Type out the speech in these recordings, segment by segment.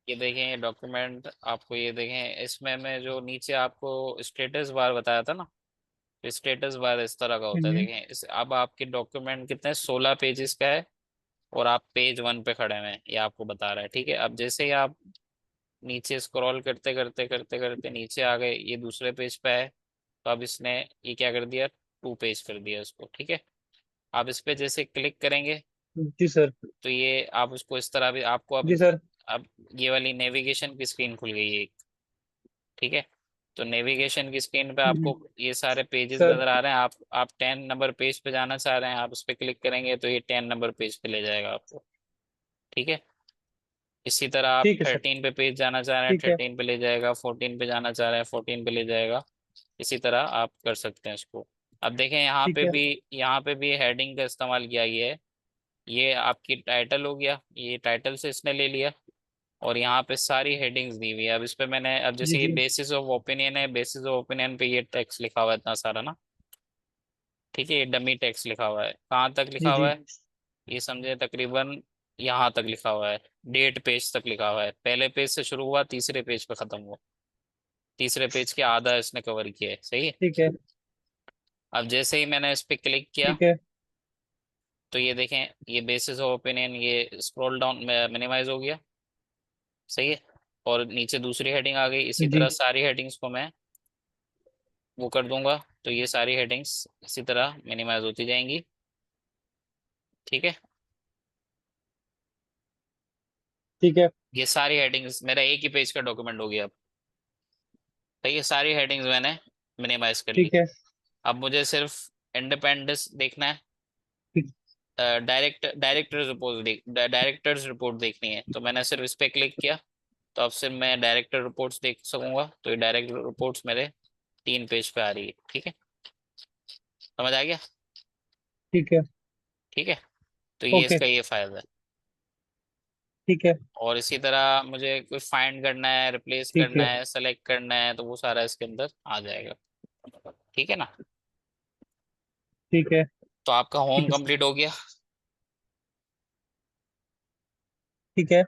ये देखें डॉक्यूमेंट, आपको ये देखें इसमें मैं जो नीचे आपको स्टेटस बार बताया था ना, स्टेटस बार इस तरह का होता है। हम्म। देखें अब आपके डॉक्यूमेंट कितने 16 पेजेस का है, और आप पेज 1 पे खड़े हुए हैं, ये आपको बता रहा है। ठीक है, अब जैसे ही आप नीचे स्क्रॉल करते करते करते करते नीचे आ गए, ये दूसरे पेज पे है, तो अब इसने ये क्या कर दिया, 2 पेज कर दिया इसको। ठीक है, आप इस पे जैसे क्लिक करेंगे जी सर। तो ये आप उसको इस तरह भी आपको जी सर। अब ये वाली नेविगेशन की स्क्रीन खुल गई है एक। ठीक है, तो नेविगेशन की स्क्रीन पे आपको हम्म। ये सारे पेजेस सर। नजर आ रहे हैं। आप 10 नंबर पेज पे जाना चाह रहे हैं, आप उस पर क्लिक करेंगे तो ये 10 नंबर पेज पे ले जाएगा आपको। ठीक है, इसी तरह आप ठीक है सर। 13 पे पेज जाना चाह रहे हैं, ठीक है। 13 पे ले जाएगा। 14 पे जाना चाह रहे हैं, 14 पे ले जाएगा। इसी तरह आप कर सकते हैं इसको। अब देखें ठीक है। यहाँ पे भी हेडिंग का इस्तेमाल किया गया है। ये आपकी टाइटल हो गया, ये टाइटल से इसने ले लिया, और यहाँ पे सारी हेडिंग्स दी हुई है। अब इस पे मैंने, अब जी जैसे ये जी। बेसिस ऑफ ओपिनियन है, बेसिस ऑफ ओपिनियन पे ये टेक्स्ट लिखा हुआ है इतना सारा ना। ठीक है, ये डमी टेक्स्ट लिखा हुआ है, कहाँ तक लिखा जी हुआ जी। है, ये समझे तकरीबन यहाँ तक लिखा हुआ है। डेट पेज तक लिखा हुआ है, पहले पेज से शुरू हुआ, तीसरे पेज पे खत्म हुआ। तीसरे पेज के आधा इसने कवर किया है, सही है। ठीक है। अब जैसे ही मैंने इस पे क्लिक किया, ठीक है। तो ये देखें, ये बेसिस ऑफ ओपिनियन ये स्क्रॉल डाउन मिनिमाइज हो गया, सही है। और नीचे दूसरी हेडिंग आ गई, इसी जी। तरह सारी हेडिंग्स को मैं वो कर दूंगा, तो ये सारी हेडिंग्स इसी तरह मिनिमाइज होती जाएंगी। ठीक है, ठीक है। ये सारी हेडिंग्स मेरा एक ही पेज का डॉक्यूमेंट हो गया अब। तो ये सारी हेडिंग्स मैंने मिनिमाइज कर ली। ठीक है। अब मुझे सिर्फ इंडिपेंडेंस देखना है, ठीक। डायरेक्टर्स रिपोर्ट देखनी है, तो मैंने सिर्फ इस पे क्लिक किया, तो अब सिर्फ मैं डायरेक्टर रिपोर्ट्स देख सकूंगा। तो ये डायरेक्टर रिपोर्ट्स मेरे 3 पेज पे आ रही है। ठीक है, समझ आ गया। ठीक है। ठीक है, तो ये ओके। इसका ये फायदा है। ठीक है। और इसी तरह मुझे कोई फाइंड करना है, रिप्लेस ठीक करना है। है, सेलेक्ट करना है, तो वो सारा इसके अंदर आ जाएगा। ठीक है ना। ठीक है। तो आपका ठीक होम है सर। कंप्लीट हो गया। ठीक है।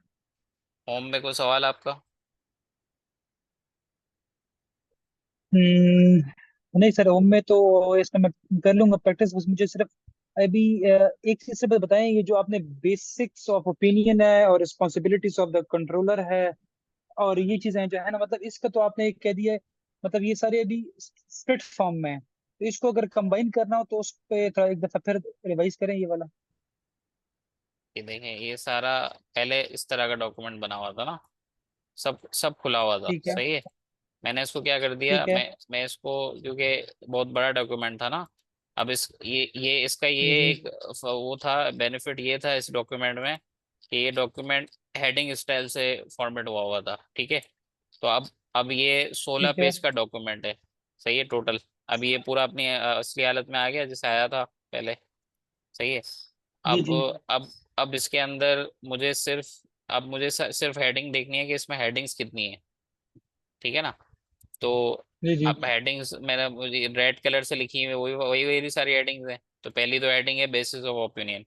होम में कोई सवाल आपका। नहीं सर, होम में तो इसमें मैं कर लूंगा प्रैक्टिस। बस मुझे सिर्फ अभी एक चीज से बस बताएं, ये जो आपने बेसिक्स ऑफ ओपिनियन है और रिस्पॉन्सिबिलिटीज ऑफ द कंट्रोलर है और ये चीजें जो है ना, मतलब इसका तो आपने एक कह दिया है। मतलब ये सारे अभी स्प्लिट फॉर्म में है, तो इसको अगर कंबाइन करना हो तो उस पे थोड़ा एक दफा फिर रिवाइज करें ये वाला। ये देखें, ये सारा पहले इस तरह का डॉक्यूमेंट बना हुआ था ना, सब सब खुला हुआ था, ठीक है। सही है। मैंने इसको क्या कर दिया, ठीक है। मैं इसको, क्योंकि बहुत बड़ा डॉक्यूमेंट था ना, अब इस ये इसका ये जी जी। एक वो था, बेनिफिट ये था इस डॉक्यूमेंट में कि ये डॉक्यूमेंट हेडिंग स्टाइल से फॉर्मेट हुआ हुआ था। ठीक है, तो अब ये 16 ठीक है। पेज का डॉक्यूमेंट है, सही है टोटल। अब ये पूरा अपनी असली हालत में आ गया जैसे आया था पहले, सही है। जी अब जी। अब अब इसके अंदर मुझे सिर्फ, अब मुझे सिर्फ हेडिंग देखनी है कि इसमें हेडिंग्स कितनी है। ठीक है ना, तो जी जी। अब हेडिंग्स मैंने मुझे रेड कलर से लिखी हुई वही वही वही सारी हेडिंग्स हैं। तो पहली तो हेडिंग है बेसिस ऑफ ओपिनियन,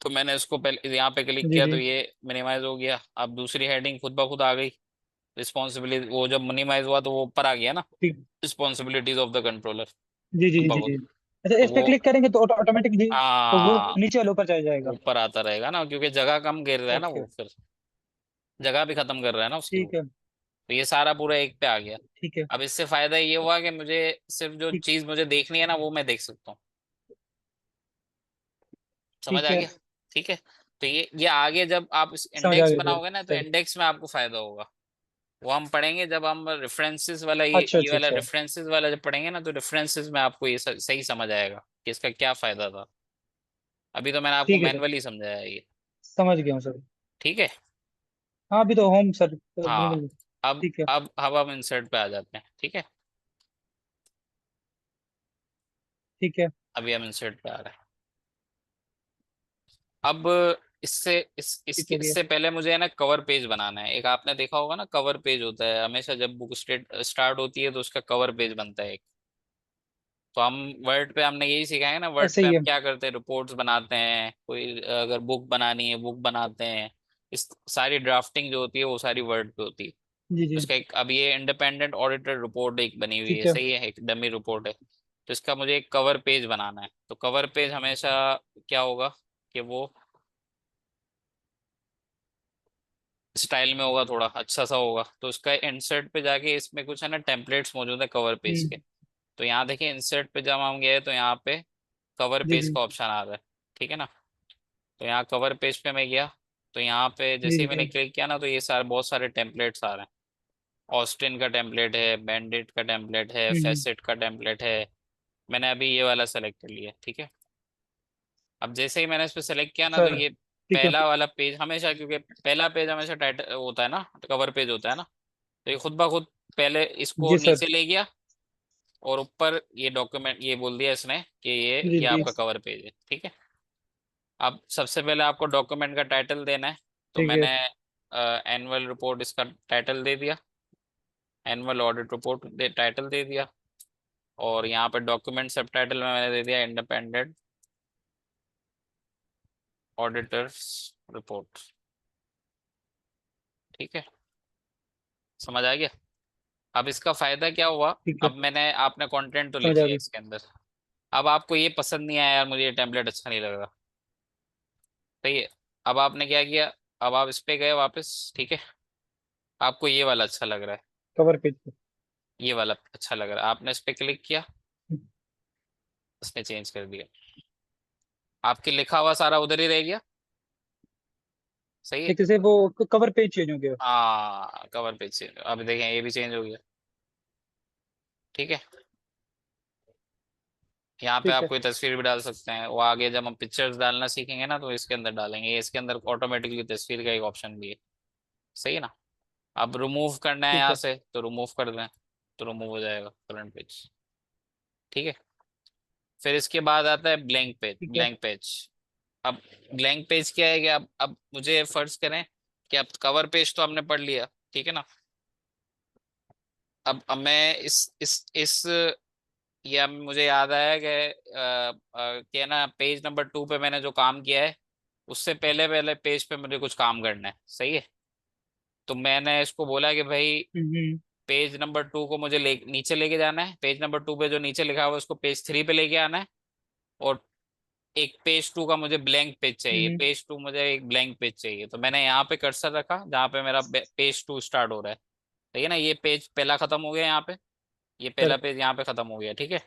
तो मैंने इसको पहले यहाँ पे क्लिक जी किया तो जी। ये मिनिमाइज हो गया। अब दूसरी हेडिंग खुद ब खुद आ गई, रिस्पॉन्सिबिलिटी, वो जब मिनिमाइज हुआ तो वो ऊपर आ गया ना, ठीक। रिस्पॉन्सिबिलिटीज ऑफ द कंट्रोलर, जी जी खुद ब जी जी। खुद। अच्छा, तो इस पे वो क्लिक करेंगे तो ऑटोमेटिकली तो वो हाँ, नीचे वाले ऊपर चला जाएगा। ऊपर आता रहेगा ना, क्योंकि जगह कम घेर रहा है ना, ओके। वो फिर जगह भी खत्म कर रहा है ना उसकी वो। ठीक है। तो ये सारा पूरा एक पे आ गया। ठीक है। अब इससे फायदा ये हुआ कि मुझे सिर्फ जो ठीक। चीज मुझे देखनी है ना वो मैं देख सकता हूँ। समझ ठीक आ है। गया। ठीक है, तो ये आगे जब आप इस समझ आ इंडेक्स गया सर। बनाओगे ना, तो सर। इंडेक्स में आपको फायदा होगा। वो हम पढ़ेंगे जब हम रेफरेंसेस वाला अच्छा ये अच्छा वाला अच्छा। रेफरेंसेस वाला जब पढ़ेंगे ना, तो रेफरेंसेस में आपको ये सही समझ आएगा कि इसका क्या फायदा था। अभी तो मैंने आपको ठीक है सर। मैनुअली समझाया है ये। समझ गया हूँ सर। ठीक है, हाँ, अभी तो होम सर हाँ। बिल्कुल। अब ठीक है। अब हम इंसर्ट पे आ जाते हैं। ठीक है, ठीक है। अभी हम इंसर्ट पे आ रहे हैं। अब इससे ठीक हो गया। इससे पहले मुझे है ना कवर पेज बनाना है। एक आपने देखा होगा ना, कवर पेज होता है हमेशा जब बुक स्टार्ट होती है तो उसका कवर पेज बनता है एक। तो हम वर्ड पे हमने यही सीखा है ना, वर्ड ऐसे पे ही हम है। क्या करते हैं, रिपोर्ट्स बनाते हैं, कोई अगर बुक बनानी है बुक बनाते हैं, इस सारी ड्राफ्टिंग जो होती है वो सारी वर्ड पे होती है। जी जी। उसका एक, अब ये इंडिपेंडेंट ऑडिटर रिपोर्ट एक बनी हुई है, ठीक है। सही है, एक डमी रिपोर्ट है। तो इसका मुझे एक कवर पेज बनाना है। तो कवर पेज हमेशा क्या होगा कि वो स्टाइल में होगा, थोड़ा अच्छा सा होगा। तो उसका इंसर्ट पे जाके इसमें कुछ है ना टेम्पलेट्स मौजूद है कवर पेज के। हम्म। तो यहाँ देखिए इंसर्ट पे जब हम गए तो यहाँ पे कवर जी पेज जी। का ऑप्शन आ रहा है, ठीक है ना। तो यहाँ कवर पेज पे मैं गया, तो यहाँ पे जी जैसे ही मैंने जी। क्लिक किया ना, तो ये सारे बहुत सारे टेम्पलेट्स आ रहे हैं। ऑस्टिन का टेम्पलेट है, बैंडिट का टेम्पलेट है, हम्म। फैसेट का टेम्पलेट है। मैंने अभी ये वाला सेलेक्ट कर लिया, ठीक है। अब जैसे ही मैंने इस पे सेलेक्ट किया ना, तो सर। ये ठीक है। पहला वाला पेज हमेशा, क्योंकि पहला पेज हमेशा टाइटल होता है ना, कवर पेज होता है ना। तो ये खुद ब खुद पहले इसको जी सर। नीचे ले गया, और ऊपर ये डॉक्यूमेंट ये बोल दिया इसने कि जी ये जी। आपका कवर पेज है, ठीक है। अब सबसे पहले आपको डॉक्यूमेंट का टाइटल देना है। तो ठीक है। मैंने एनुअल रिपोर्ट इसका टाइटल दे दिया, एनुअल ऑडिट रिपोर्ट टाइटल दे दिया। और यहाँ पे डॉक्यूमेंट सब टाइटल में मैंने दे दिया इंडिपेंडेंट ऑडिटर्स रिपोर्ट, ठीक है। समझ आ गया। अब इसका फायदा क्या हुआ, ठीक है। अब मैंने आपने कंटेंट तो समझ लिख आ लिया गई। इसके अंदर। अब आपको ये पसंद नहीं आया यार, मुझे ये टेम्पलेट अच्छा नहीं लगा, सही है। अब आपने क्या किया, अब आप इस पे गए वापस, ठीक है। आपको ये वाला अच्छा लग रहा है, कवर पेज पे। ये वाला अच्छा लग रहा है, आपने इस पे क्लिक किया, इसने चेंज कर दिया। आपके लिखा हुआ सारा उधर ही रह गया, सही है। एक से वो कवर पेज चेंज हो गया। हाँ कवर पेज चेंज, अब देखें ये भी चेंज हो गया, ठीक है। यहाँ पे ठीक आप है। कोई तस्वीर भी डाल सकते हैं, वो आगे जब हम पिक्चर्स डालना सीखेंगे ना, तो इसके अंदर डालेंगे। ये इसके अंदर ऑटोमेटिकली तस्वीर का एक ऑप्शन भी है, सही है ना। अब रिमूव करना है ठीक यहाँ है। से तो रिमूव कर दें, तो रिमूव हो जाएगा करंट पेज, ठीक है। फिर इसके बाद आता है ब्लैंक पेज, ठीक है। Blank page. अब ब्लैंक पेज क्या है कि अब मुझे फर्ज करें कि अब कवर पेज तो हमने पढ़ लिया, ठीक है ना। अब मैं इस ये अब मुझे याद आया कि क्या ना, पेज नंबर 2 पे मैंने जो काम किया है, उससे पहले पहले पेज पे मुझे कुछ काम करना है, सही है। तो मैंने इसको बोला कि भाई हम्म। पेज नंबर 2 को मुझे नीचे लेके जाना है। पेज नंबर 2 पे जो नीचे लिखा हुआ है उसको पेज 3 पे लेके आना है। और एक पेज 2 का मुझे ब्लैंक पेज चाहिए, हम्म। पेज 2 मुझे एक ब्लैंक पेज चाहिए। तो मैंने यहाँ पे कर्सर रखा जहाँ पे मेरा पेज 2 स्टार्ट हो रहा है, ठीक है ना। ये पेज पहला खत्म हो गया यहाँ पे, ये सर। पहला पेज यहाँ पे खत्म हो गया, ठीक है।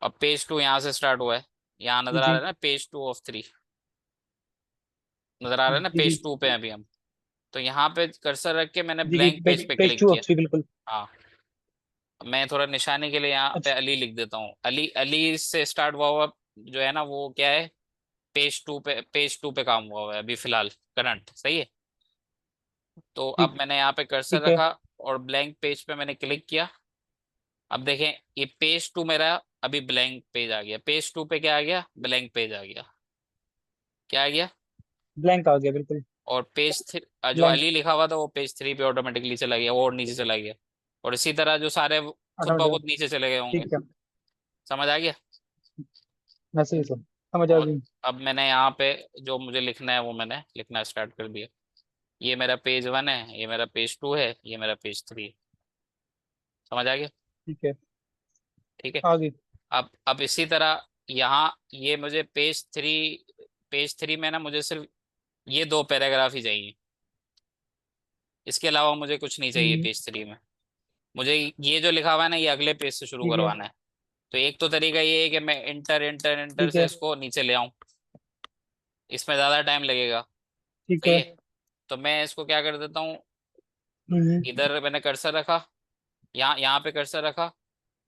अब पेज 2 यहाँ से स्टार्ट हुआ है, यहाँ नजर आ रहा जी है ना पेज 2 ऑफ 3, नजर आ रहा है ना जी। जी पेज 2 पे हैं अभी हम। तो यहाँ पे कर्सर रख के मैंने जी जी। ब्लैंक पेज पेज पे पेज क्लिक टू किया। ऑफ थ्री बिल्कुल। हाँ, मैं थोड़ा निशाने के लिए यहाँ पे अच्छा। अली लिख देता हूँ। अली, अली से स्टार्ट हुआ हुआ जो है ना, वो क्या है, पेज 2 पे काम हुआ हुआ है अभी फिलहाल, करंट, सही है। तो अब ठीक। मैंने यहाँ पे कर्सर ठीक है। रखा और ब्लैंक पेज पे मैंने क्लिक किया। अब देखें ये पेज 2 मेरा अभी ब्लैंक पेज आ गया, पेज 2 पे क्या आ गया, ब्लैंक पेज आ गया, क्या आ गया। ब्लैंक आ गया बिल्कुल। और जो ब्लैंक। अली लिखा हुआ था वो पेज 3 पे ऑटोमेटिकली चला गया, वो और नीचे चला गया। और इसी तरह जो सारे खुद ब खुद ऑटोमेटिक। नीचे चले गए होंगे। ठीक है। समझ आ गया। Message sir. समझ आ और गई। अब मैंने यहाँ पे जो मुझे लिखना है वो मैंने लिखना स्टार्ट कर दिया। ये मेरा पेज 1 है, ये मेरा पेज 2 है, ये मेरा पेज 3 है। समझ आ गया, ठीक है। ठीक है। आ गई। अब इसी तरह यहाँ ये मुझे पेज 3 में ना मुझे सिर्फ ये 2 पैराग्राफ ही चाहिए, इसके अलावा मुझे कुछ नहीं चाहिए हम्म। पेज 3 में। मुझे ये जो लिखा हुआ है ना, ये अगले पेज से शुरू ठीक है। करवाना है। तो एक तो तरीका ये है कि मैं इंटर इंटर इंटर ठीक से है। इसको नीचे ले आऊं, इसमें ज़्यादा टाइम लगेगा, ठीक सही है। है। तो मैं इसको क्या कर देता हूँ, हम्म। इधर मैंने कर्सर रखा, यहाँ यहाँ पे कर्सर रखा,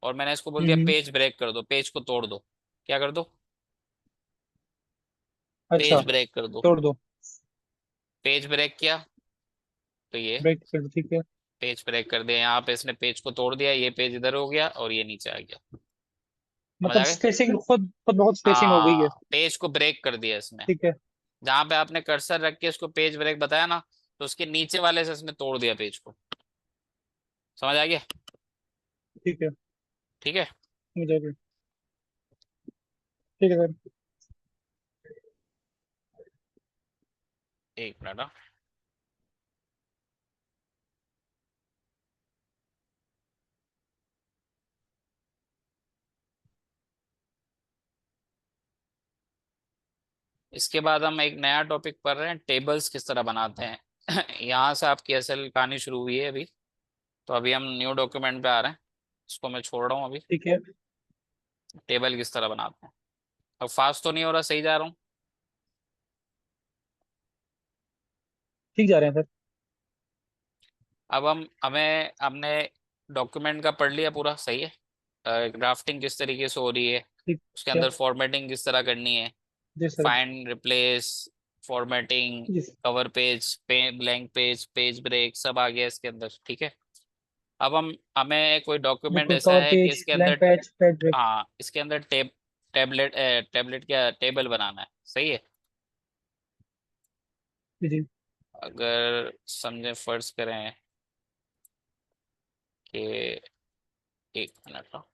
और मैंने इसको बोल दिया हम्म। पेज ब्रेक कर दो, पेज को तोड़ दो। क्या कर दो, अच्छा। पेज ब्रेक कर दो। तोड़ दो। पेज ब्रेक किया, तो ये ब्रेक कर दो। ठीक है। पेज ब्रेक कर दिया, यहाँ पे इसने पेज को तोड़ दिया, ये पेज इधर हो गया और ये नीचे आ गया। समझ मतलब आ गए। स्पेसिंग खुद खुद बहुत स्पेसिंग हो गई है। हाँ, पेज को ब्रेक कर दिया इसने। ठीक है। जहां पे आपने कर्सर रख के इसको पेज ब्रेक बताया ना, तो उसके नीचे वाले से इसने तोड़ दिया पेज को। समझ आ गया, ठीक है। ठीक है। समझ आ गई। ठीक है सर। एक मिनट हाँ। इसके बाद हम एक नया टॉपिक पढ़ रहे हैं, टेबल्स किस तरह बनाते हैं। यहाँ से आपकी असल कहानी शुरू हुई है अभी। तो अभी हम न्यू डॉक्यूमेंट पे आ रहे हैं, इसको मैं छोड़ रहा हूँ अभी। ठीक है। टेबल किस तरह बनाते हैं। अब फास्ट तो नहीं हो रहा, सही जा रहा हूँ। ठीक जा रहे हैं सर। अब हम हमें हमने डॉक्यूमेंट का पढ़ लिया पूरा, सही है। ड्राफ्टिंग किस तरीके से हो रही है, ठीक उसके है। अंदर फॉर्मेटिंग किस तरह करनी है, जी सर। फाइंड रिप्लेस, फॉर्मेटिंग, जी। Cover page, blank page, page break, सब आ गया इसके अंदर, ठीक है। अब हम हमें कोई डॉक्यूमेंट बिल्कुल, ऐसा कवर है कि पेज, इसके ब्लैंक अंदर, पैच, पैच ब्रेक। हाँ इसके अंदर टैबलेट क्या टेबल बनाना है, सही है। जी जी। अगर समझे, फर्ज करें कि, एक मिनट का,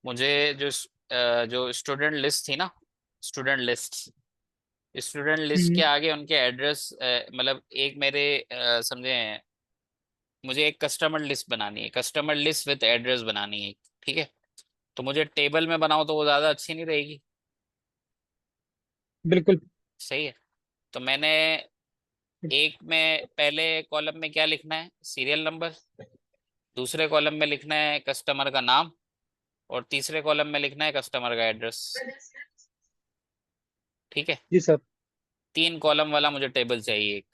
मुझे जो स्टूडेंट लिस्ट थी ना, स्टूडेंट लिस्ट, स्टूडेंट लिस्ट के हम्म। आगे उनके एड्रेस, मतलब एक मेरे, समझे, मुझे एक कस्टमर लिस्ट बनानी है, कस्टमर लिस्ट विद एड्रेस बनानी है, ठीक है। तो मुझे टेबल में बनाओ तो वो ज़्यादा अच्छी नहीं रहेगी, बिल्कुल। सही है। तो मैंने एक में पहले कॉलम में क्या लिखना है, सीरियल नंबर, दूसरे कॉलम में लिखना है कस्टमर का नाम, और तीसरे कॉलम में लिखना है कस्टमर का एड्रेस, ठीक है। जी सर। 3 कॉलम वाला मुझे टेबल चाहिए एक।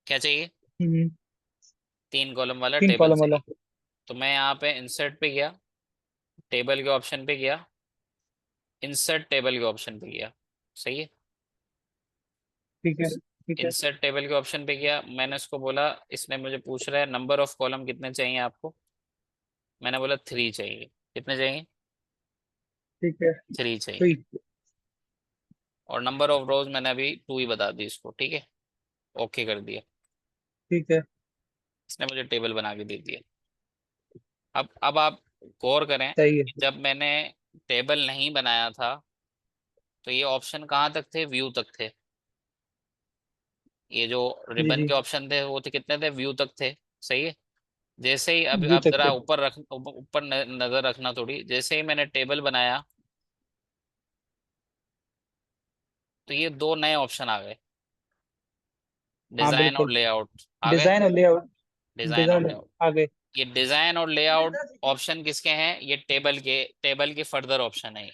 क्या चाहिए? हम्म। 3 कॉलम वाला 3 कॉलम टेबल वाला। चाहिए। तो मैं यहाँ पे इंसर्ट पे गया, टेबल के ऑप्शन पे गया, इंसर्ट टेबल के ऑप्शन पे गया, सही है। ठीक है। ठीक है। इंसर्ट टेबल के ऑप्शन पे गया, मैंने उसको बोला, इसने मुझे पूछ रहा है नंबर ऑफ कॉलम कितने चाहिए आपको, मैंने बोला 3 चाहिए। कितने चाहिए? ठीक है। 3 चाहिए। 3। और नंबर ऑफ रोज मैंने अभी 2 ही बता दी इसको, ठीक है। ओके कर दिया, ठीक है। इसने मुझे टेबल बना के दे दिया। अब आप गौर करें सही है। कि जब मैंने टेबल नहीं बनाया था तो ये ऑप्शन कहाँ तक थे, व्यू तक थे। ये जो जी रिबन जी। के ऑप्शन थे वो थे कितने थे, व्यू तक थे, सही है। जैसे ही अब व्यू आप तक जरा थे। ऊपर नजर रखना थोड़ी, जैसे ही मैंने टेबल बनाया तो ये 2 नए ऑप्शन आ गए, हाँ डिजाइन और बिल्कुल। लेआउट आ गए। डिजाइन और लेआउट। डिजाइन और डिजाइन लेआउट, आ गए। ये डिजाइन और लेआउट ऑप्शन किसके हैं, ये टेबल के फर्दर ऑप्शन है ये।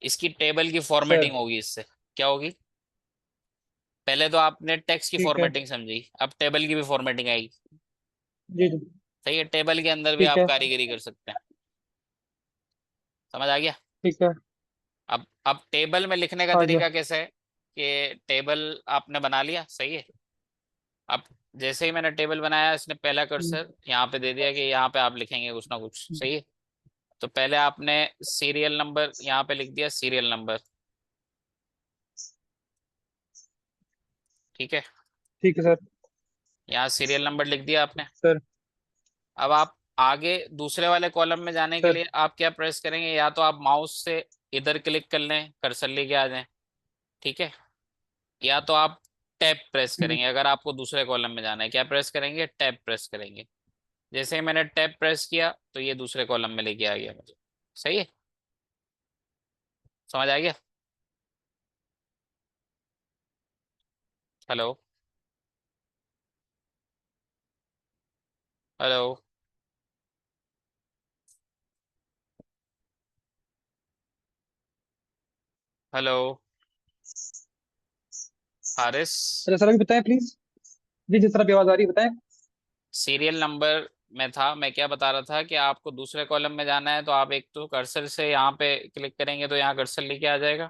इसकी टेबल की सर। फॉर्मेटिंग होगी इससे। क्या होगी? पहले तो आपने टेक्स्ट की ठीक है। फॉर्मेटिंग समझी, अब टेबल की भी फॉर्मेटिंग आएगी, जी जी। सही है। टेबल के अंदर भी ठीक आप है। कारीगरी कर सकते हैं, समझ आ गया। ठीक है। अब टेबल में लिखने का आ गया। तरीका कैसे है, कि टेबल आपने बना लिया, सही है। अब जैसे ही मैंने टेबल बनाया, इसने पहला हम्म। कर्सर यहाँ पे दे दिया कि यहाँ पे आप लिखेंगे कुछ ना कुछ, सही है। तो पहले आपने सीरियल नंबर यहाँ पे लिख दिया, सीरियल नंबर, ठीक है। ठीक है सर। यहाँ सीरियल नंबर लिख दिया आपने। सर। अब आप आगे दूसरे वाले कॉलम में जाने के सर। लिए आप क्या प्रेस करेंगे, या तो आप माउस से इधर क्लिक कर लें, कर्सर लेके आ जाएं, ठीक है। या तो आप टैब प्रेस हम्म। करेंगे, अगर आपको दूसरे कॉलम में जाना है, क्या प्रेस करेंगे, टैब प्रेस करेंगे। जैसे ही मैंने टैब प्रेस किया तो ये दूसरे कॉलम में लेके आ गया मुझे, सही है। समझ आ गया? Hello, hello, hello, Haris. अच्छा सर, अभी बताएं प्लीज। जी जी सर, अभी आवाज आ रही है, बताएं। सीरियल नंबर में था, मैं क्या बता रहा था कि आपको दूसरे कॉलम में जाना है तो आप एक तो कर्सर से यहाँ पे क्लिक करेंगे तो यहाँ कर्सर लेके आ जाएगा,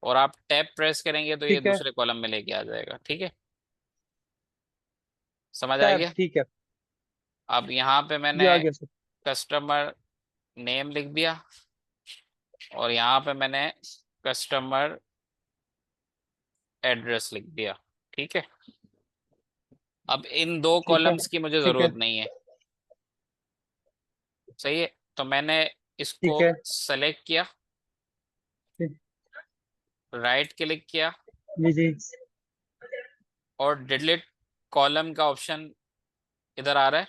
और आप टैब प्रेस करेंगे तो ये ठीक है। दूसरे कॉलम में लेके आ जाएगा, ठीक है। समझ आ टैब, गया? ठीक है। अब यहाँ पे जी मैंने आ गया सर। कस्टमर नेम लिख दिया, और यहाँ पे मैंने कस्टमर एड्रेस लिख दिया, ठीक है। अब इन 2 ठीक है। कॉलम्स की मुझे ठीक है। जरूरत नहीं है, सही है। तो मैंने इसको ठीक है। सेलेक्ट किया, ठीक। राइट क्लिक किया, जी जी। और डिलीट कॉलम का ऑप्शन इधर आ रहा है,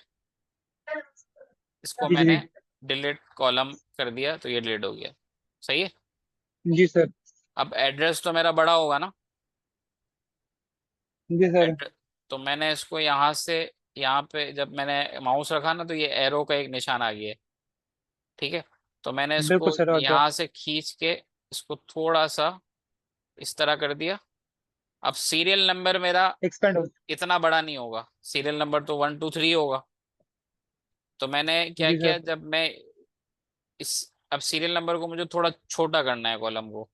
इसको जी जी मैंने डिलीट कॉलम कर दिया तो ये डिलीट हो गया। सही है। जी सर। अब एड्रेस तो मेरा बड़ा होगा ना। जी सर। एड्रेस, तो मैंने इसको यहाँ से, यहाँ पे जब मैंने माउस रखा ना तो ये एरो का एक निशान आ गया है। ठीक है। तो मैंने बिल्कुल इसको सर, आ गया। यहाँ से खींच के इसको थोड़ा सा इस तरह कर दिया। अब सीरियल नंबर मेरा एक्सपेंड हो। इतना बड़ा नहीं होगा, सीरियल नंबर तो 1 2 3 होगा। तो मैंने क्या जी किया, सर। जब मैं इस, अब सीरियल नंबर को मुझे थोड़ा छोटा करना है कॉलम को,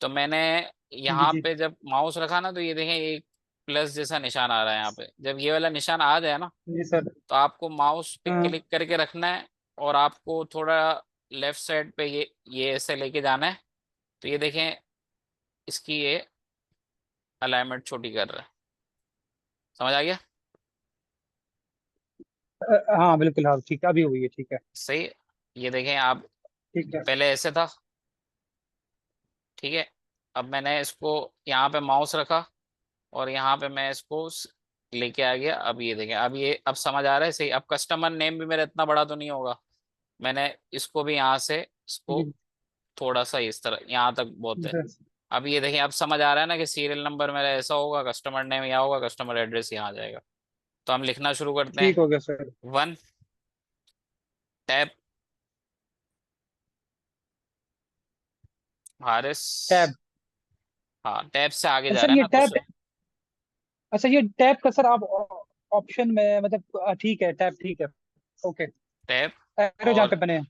तो मैंने जी यहाँ जी पे जब माउस रखा ना तो ये देखें एक प्लस जैसा निशान आ रहा है यहाँ पे। जब ये वाला निशान आ जाए ना जी सर। तो आपको माउस पे हाँ। क्लिक करके रखना है और आपको थोड़ा लेफ्ट साइड पे ये ऐसे लेके जाना है। तो ये देखें इसकी ये अलाइनमेंट छोटी कर रहा है। समझ आ गया। हाँ बिल्कुल, हाँ ठीक है, अभी हुई है, ठीक है। सही। ये देखें आप, ठीक है। पहले ऐसे था। ठीक है। अब मैंने इसको यहाँ पे माउस रखा और यहाँ पे मैं इसको लेके आ गया। अब ये देखें, अब ये अब समझ आ रहा है सही। अब कस्टमर नेम भी मेरा इतना बड़ा तो नहीं होगा। मैंने इसको भी यहाँ से इसको जी थोड़ा सा इस तरह यहाँ तक बहुत जी है। सर। अब ये देखिए, अब समझ आ रहा है ना कि सीरियल नंबर मेरा ऐसा होगा, कस्टमर नेम यहाँ होगा, कस्टमर एड्रेस यहाँ आ जाएगा। तो हम लिखना शुरू करते हैं। ठीक हो गया सर। 1 टैप हारिस। टैब। हाँ, टैप से आगे अच्छा जा सर रहा है ये ना टैब, दूसरा। अच्छा ये टैब का सर आप ऑप्शन में मतलब ठीक है, टैब ठीक है। ओके। टैप एरो जहाँ और पे बने हैं।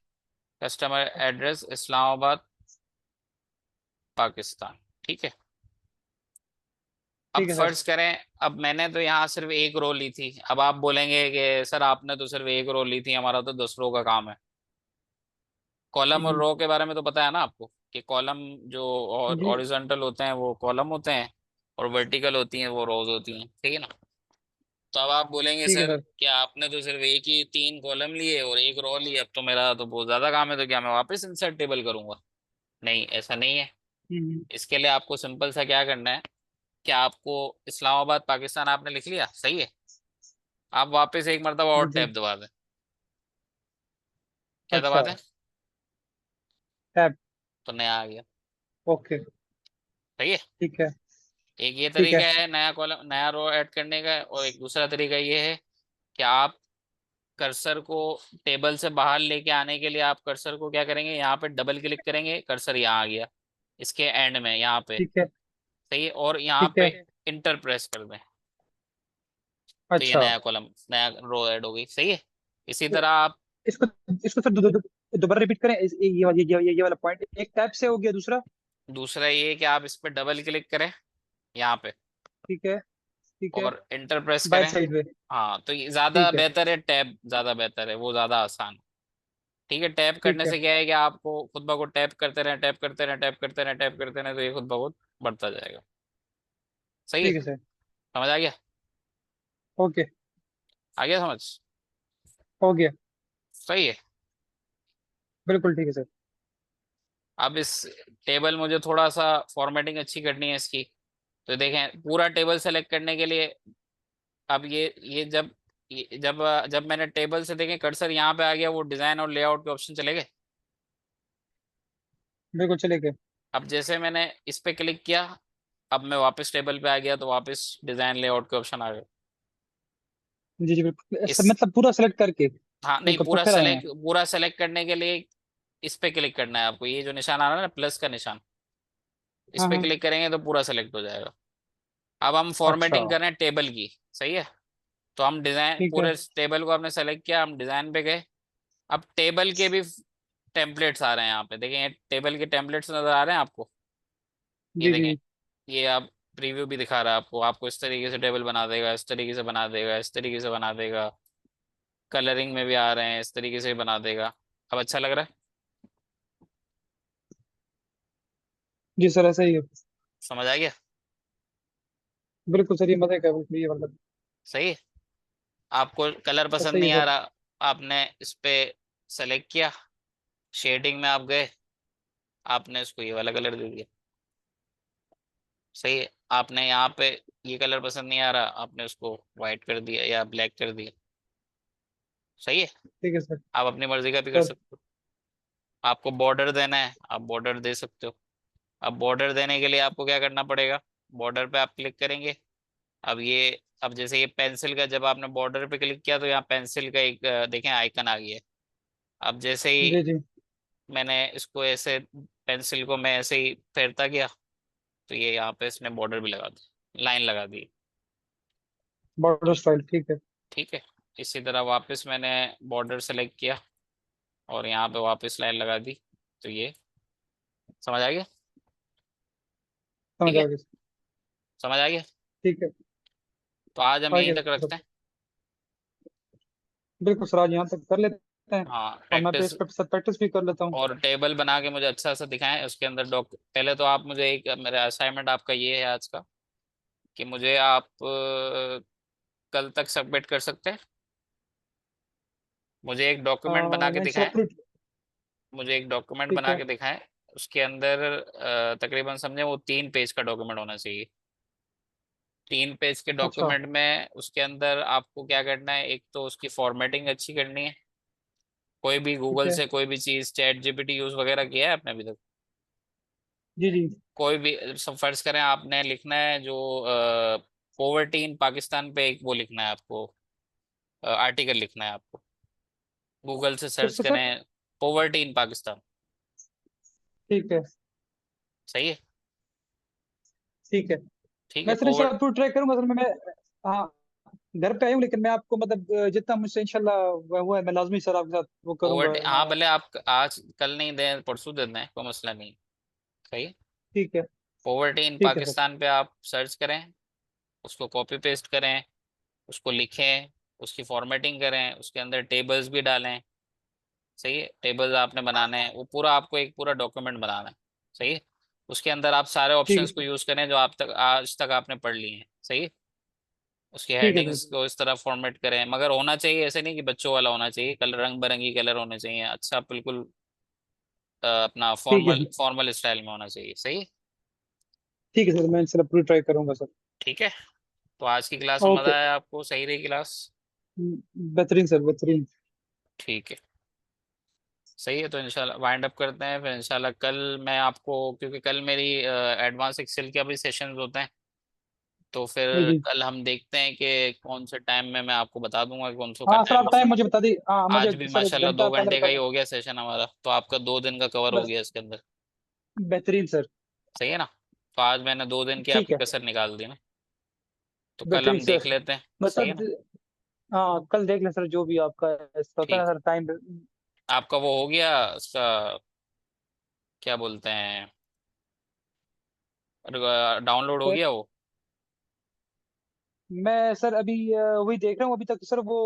Customer address Islamabad Pakistan. ठीक है। अब ठीक है सर। फर्ज करें, अब मैंने तो यहाँ सिर्फ एक रो ली थी। अब आप बोलेंगे कि सर आपने तो सिर्फ एक रो ली थी, हमारा तो 10 रो का काम है। कॉलम और हम्म, रो के बारे में तो पता है ना आपको, कि कॉलम जो जी हॉरिजॉन्टल होते हैं वो कॉलम होते हैं, और वर्टिकल होती हैं वो रोज होती हैं। ठीक है ना। तो अब आप बोलेंगे ठीक है सर सर। कि आपने तो सिर्फ एक ही 3 कॉलम लिए और एक रो ली, अब तो मेरा तो बहुत ज्यादा काम है, तो क्या मैं वापस इंसर्ट टेबल करूंगा? नहीं, ऐसा नहीं है। हम्म, इसके लिए आपको सिंपल सा क्या करना है, कि आपको इस्लामाबाद पाकिस्तान आपने लिख लिया, सही है। आप वापस एक मरतबा जी और जी। टैब दबा दें। क्या दबा अच्छा। दें? टैब। तो नया आ गया। ओके। सही है। ठीक है। एक ये ठीक है। तरीका है नया कॉलम नया रो ऐड करने का, और एक दूसरा तरीका ये है कि आप कर्सर को टेबल से बाहर लेके आने के लिए आप कर्सर को क्या करेंगे, यहाँ पे डबल क्लिक करेंगे, कर्सर यहाँ आ गया इसके एंड में यहाँ पे। ठीक है। सही है। और यहाँ ठीक पे है। इंटर प्रेस कर दें तो ये अच्छा। नया कॉलम, नया रो ऐड हो गई। सही है। इसी तरह आप, इसको इसको सर दोबारा रिपीट करें, ये वाला पॉइंट एक टैब से हो गया, दूसरा। दूसरा ये है कि आप इस पे डबल क्लिक करें यहाँ पे ठीक है। ठीक है। और इंटर प्रेस बाय करें। साइड में। हाँ, तो ये ज्यादा ठीक है। बेहतर है, टैब ज्यादा बेहतर है, वो ज्यादा आसान है। ठीक है। टैप करने ठीक है। से क्या है कि आपको खुद ब खुद टैप करते रहें, टैप करते रहें, टैप करते रहें, टैप करते रहें, तो ये खुद ब खुद बढ़ता जाएगा। सही है। ठीक है सर। समझ आ गया? ओके। आ गया समझ? हो गया। सही है। बिल्कुल ठीक है सर। अब इस टेबल मुझे थोड़ा सा फॉर्मेटिंग अच्छी करनी है इसकी। तो देखें, पूरा टेबल सेलेक्ट करने के लिए, अब ये जब जब मैंने टेबल से देखें कर्सर यहाँ पे आ गया, वो डिजाइन और लेआउट के ऑप्शन चले गए। बिल्कुल चलेगा। अब जैसे मैंने इस पे क्लिक किया, अब मैं वापस टेबल पे आ गया तो वापस डिजाइन लेआउट के ऑप्शन आ गए। जी जी बिल्कुल, इस, मतलब पूरा सेलेक्ट करके। हाँ नहीं, बिल्कुल तो फिर आए हैं। पूरा सेलेक्ट करने के लिए इस पे क्लिक करना है आपको, ये जो निशान आ रहा है ना प्लस का निशान, इस हाँ पे हाँ। क्लिक करेंगे तो पूरा सेलेक्ट हो जाएगा। अब हम अच्छा। फॉर्मेटिंग कर रहे हैं टेबल की। सही है। तो हम डिजाइन, ठीक है। पूरे टेबल को आपने सेलेक्ट किया, हम डिजाइन पे गए। अब टेबल के भी टेम्पलेट्स आ रहे हैं यहाँ पे, देखें टेबल के टेम्पलेट्स नजर आ रहे हैं आपको। ये जी देखें, जी। ये आप प्रीव्यू भी दिखा रहा है आपको, आपको इस तरीके से टेबल बना देगा, इस तरीके से बना देगा, इस तरीके से बना देगा। कलरिंग में भी आ रहे हैं, इस तरीके से भी बना देगा। अब अच्छा लग रहा है? जी सर, ऐसा ही है। समझ आ गया? बिल्कुल सर, ये मजे का है, बिल्कुल ये मतलब। सही है। आपको कलर पसंद सही है नहीं आ सर। रहा, आपने इस पे सेलेक्ट किया, शेडिंग में आप गए, आपने इसको ये वाला कलर दे दिया। सही है। आपने यहाँ पे ये कलर पसंद नहीं आ रहा, आपने उसको व्हाइट कर दिया या ब्लैक कर दिया। सही है। ठीक है सर। आप अपनी मर्जी का भी कर सर। सकते हो। आपको बॉर्डर देना है, आप बॉर्डर दे सकते हो। अब बॉर्डर देने के लिए आपको क्या करना पड़ेगा, बॉर्डर पे आप क्लिक करेंगे। अब ये, अब जैसे ये पेंसिल का, जब आपने बॉर्डर पे क्लिक किया तो यहाँ पेंसिल का एक देखें आइकन आ गया है। अब जैसे ही जी जी। मैंने इसको ऐसे, पेंसिल को मैं ऐसे ही फेरता गया, तो ये यहाँ पे इसने बॉर्डर भी लगा दी, लाइन लगा दी। बॉर्डर स्टाइल ठीक है। ठीक है। इसी तरह वापस मैंने बॉर्डर सेलेक्ट किया और यहाँ पे वापस लाइन लगा दी, तो ये समझ आ गया। ठीक समझ है, आ गया सर। समझ आ गया। ठीक है। तो आज हम आ यहीं गया तक सर। रखते हैं। बिल्कुल सर, आज यहाँ तक कर लेते हैं। हाँ और मैं प्रैक्टिस, पेज पे सर प्रैक्टिस भी कर लेता हूँ। और टेबल बना के मुझे अच्छा सा दिखाएं उसके अंदर पहले तो आप मुझे एक, मेरा असाइनमेंट आपका ये है आज का, कि मुझे आप कल तक सबमिट कर सकते हैं, मुझे एक डॉक्यूमेंट बना के मैं सर दिखाएं। अपनी। मुझे एक डॉक्यूमेंट ठीक बना है। के दिखाएं। उसके अंदर तकरीबन समझे वो 3 पेज का डॉक्यूमेंट होना चाहिए। 3 पेज के अच्छा। डॉक्यूमेंट में उसके अंदर आपको क्या करना है, एक तो उसकी फॉर्मेटिंग अच्छी करनी है। कोई भी ठीक गूगल है। से कोई भी चीज, चैट जीपीटी यूज वगैरह किया है आपने अभी तक? जी जी। कोई भी, सब फर्ज करें आपने लिखना है जो पोवर्टी इन पाकिस्तान पे, एक वो लिखना है आपको, आर्टिकल लिखना है आपको। गूगल से फिर सर्च से सर। करें, पोवर्टी इन पाकिस्तान। ठीक है। सही है। ठीक है। ठीक है मैं सर पोवर्ट इंशाल्लाह पूरी ट्राई करूंगा सर। मैं हाँ, घर पे आया हूँ, लेकिन मैं आपको मतलब जितना मुझसे इंशाल्लाह हुआ है मैं लाजमी सर आपके साथ वो करूंगा। पोवर्टी, हाँ भले आप आज कल नहीं दें, परसों दे दें, कोई मसला नहीं। सही है। ठीक है। पोवर्टी इन ठीक है सर। पाकिस्तान पे आप सर्च करें, उसको कॉपी पेस्ट करें, उसको लिखें, उसकी फॉर्मेटिंग करें, उसके अंदर टेबल्स भी डालें। सही है, टेबल्स आपने बनाने हैं, वो पूरा आपको एक पूरा डॉक्यूमेंट बनाना है। सही है। उसके अंदर आप सारे ठीक है ऑप्शंस को सर। यूज करें जो आप तक आज तक आपने पढ़ लिए हैं। सही है। उसकी ठीक है हेडिंग्स सर। को इस तरह फॉर्मेट करें, मगर होना चाहिए ऐसे नहीं कि बच्चों वाला होना चाहिए, कलर रंग बिरंगी कलर होने चाहिए, अच्छा बिल्कुल अपना ठीक है। फॉर्मल फॉर्मल स्टाइल में होना चाहिए। सही है? ठीक है सर, मैं इंशाल्लाह पूरी ट्राई करूंगा सर। ठीक है। तो आज की क्लास में ओके। मजा आया आपको, सही रही क्लास? बेहतरीन सर, बेहतरीन। ठीक है। सही है, तो इंशाल्लाह वाइंड अप करते हैं फिर इंशाल्लाह कल। मैं आपको, क्योंकि कल मेरी एडवांस एक्सेल के अभी सेशंस होते हैं, तो जी फिर जी। कल हम देखते हैं कि कौन से टाइम में, मैं आपको बता दूंगा कि कौन सा हाँ सर, टाइम आप में टाइम सुन। मुझे बता दी। हाँ मुझे आज भी सर एक माशाल्लाह घंटा दो पहले घंटे का बता ही दें। हो गया सेशन हमारा, तो आपका 2 दिन का कवर हो बस। गया इसके अंदर। बेहतरीन सर। सही है ना? तो आज मैंने 2 दिन की ठीक आपकी है। कसर निकाल दी ना। तो कल बेहतरीन हम देख सर। लेते हैं। बस सही सर है ना? हाँ, कल देख लें सर, जो भी आपका ऐसा होता है ठीक ना है। Sir time. आपका वो हो गया उसका, क्या बोलते हैं, डाउनलोड हो गया वो? मैं सर अभी वही देख रहा हूँ अभी तक सर वो